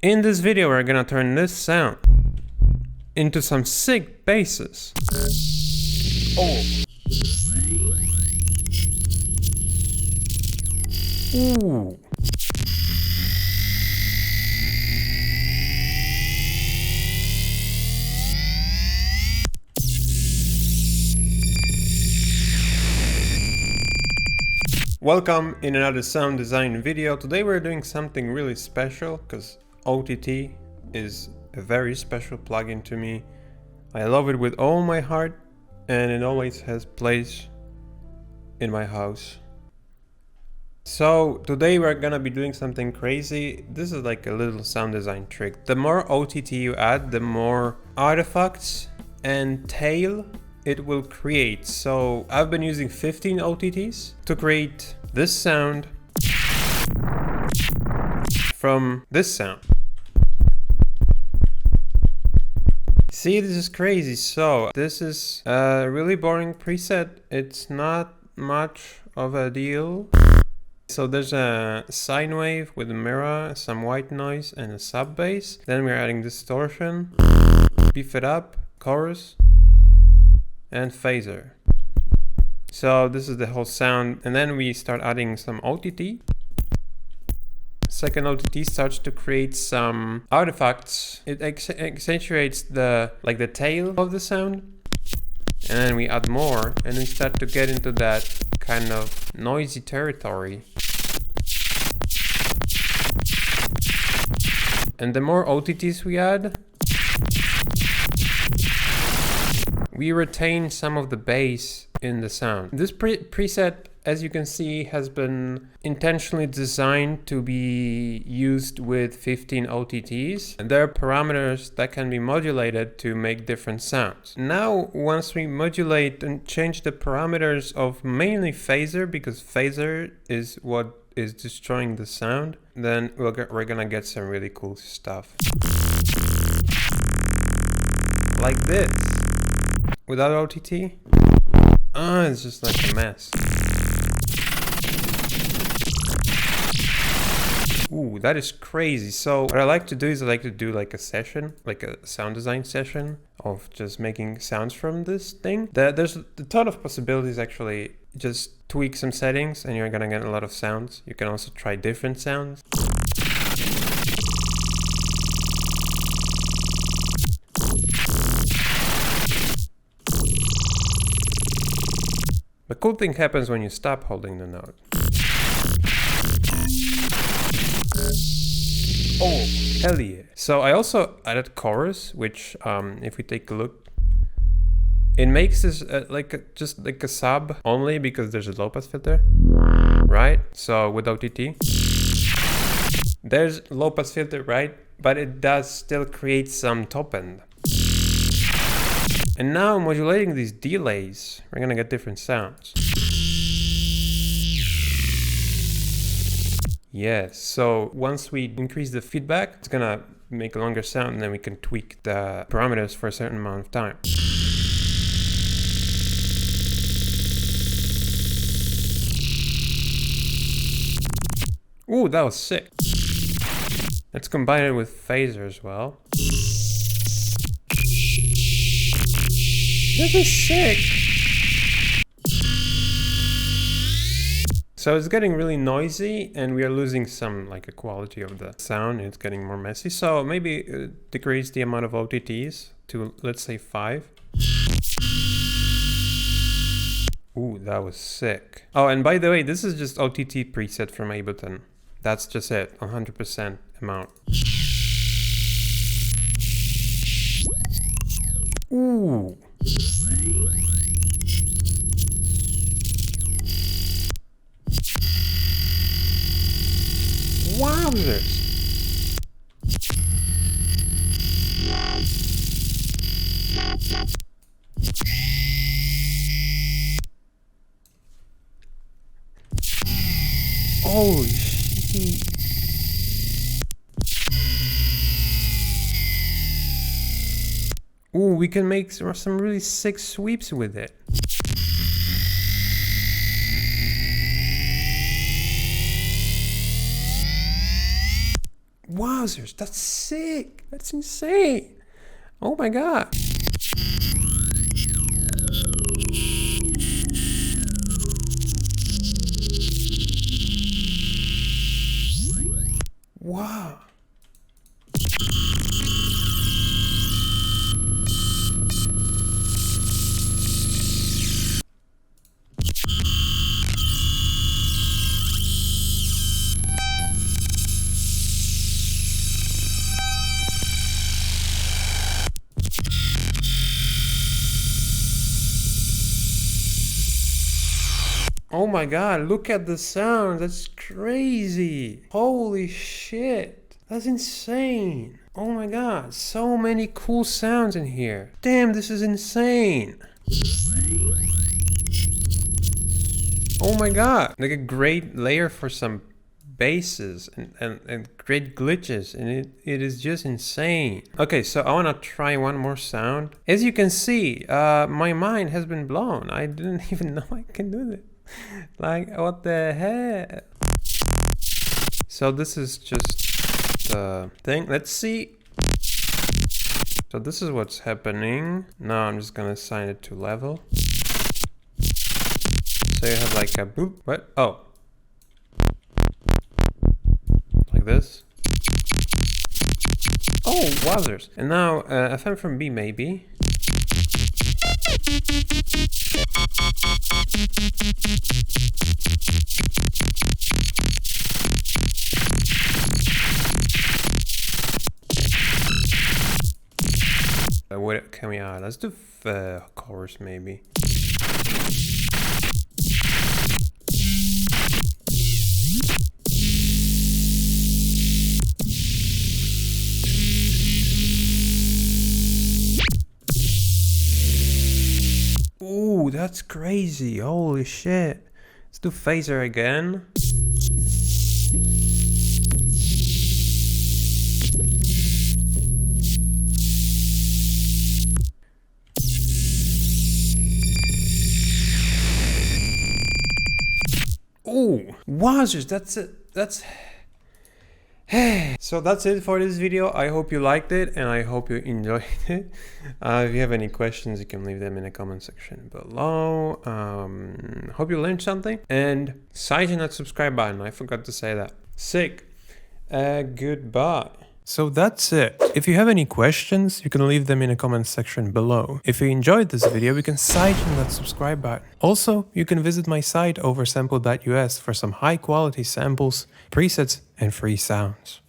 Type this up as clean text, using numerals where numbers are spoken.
In this video we're gonna turn this sound into some sick basses. Oh. Ooh. Welcome in another sound design video. Today we're doing something really special because OTT is a very special plugin to me. I love it with all my heart and it always has place in my house. So today we're gonna be doing something crazy. This is like a little sound design trick. The more OTT you add, the more artifacts and tail it will create. So I've been using 15 OTTs to create this sound from this sound. See, this is crazy. So this is a really boring preset. It's not much of a deal. So there's a sine wave with a mirror, some white noise and a sub bass. Then we're adding distortion, beef it up, chorus, and phaser. So this is the whole sound, and then we start adding some OTT. Second OTT starts to create some artifacts. It accentuates the tail of the sound, and then we add more, and we start to get into that kind of noisy territory. And the more OTTs we add, we retain some of the bass in the sound. This preset, as you can see, has been intentionally designed to be used with 15 OTTs. And there are parameters that can be modulated to make different sounds. Now, once we modulate and change the parameters of mainly phaser, because phaser is what is destroying the sound, then we're gonna get some really cool stuff. Like this. Without OTT, it's just like a mess. Ooh, that is crazy. So what I like to do is I like to do like a session, like a sound design session of just making sounds from this thing. There's a ton of possibilities actually. Just tweak some settings and you're gonna get a lot of sounds. You can also try different sounds. The cool thing happens when you stop holding the note. Oh, hell yeah. So I also added chorus, which if we take a look, it makes this just like a sub only because there's a low pass filter, right? So with OTT, there's low pass filter, right? But it does still create some top end. And now modulating these delays, we're gonna get different sounds. Yes, so once we increase the feedback, it's gonna make a longer sound and then we can tweak the parameters for a certain amount of time. Ooh, that was sick. Let's combine it with phaser as well. This is sick! So it's getting really noisy and we are losing some like a quality of the sound. It's getting more messy. So maybe decrease the amount of OTTs to, let's say, 5. Ooh, that was sick. Oh, and by the way, this is just OTT preset from Ableton. That's just it, 100% amount. Ooh. Wowzers! Holy shit! Ooh, we can make some really sick sweeps with it. Wowzers, that's sick. That's insane. Oh my god. Wow. Oh my god, look at the sound. That's crazy. Holy shit. That's insane. Oh my god, so many cool sounds in here. Damn, this is insane. Oh my god, like a great layer for some basses and great glitches, and it is just insane. Okay, so I want to try one more sound. As you can see, my mind has been blown. I didn't even know I can do this. Like, what the heck? So this is just the thing. Let's see. So this is what's happening. Now I'm just gonna assign it to level. So you have like a boop. What? Oh. Like this. Oh, wowzers. And now FM from B maybe. What can we add? Let's do chorus maybe. Ooh, that's crazy. Holy shit. Let's do phaser again. Ooh, wowzers, that's it. That's... So that's it for this video. I hope you liked it and I hope you enjoyed it. If you have any questions, you can leave them in the comment section below. Hope you learned something, and size in that subscribe button. I forgot to say that. Sick. Goodbye. So that's it. If you have any questions, you can leave them in the comment section below. If you enjoyed this video, you can size in that subscribe button. Also, you can visit my site oversample.us for some high quality samples, presets, and free sounds.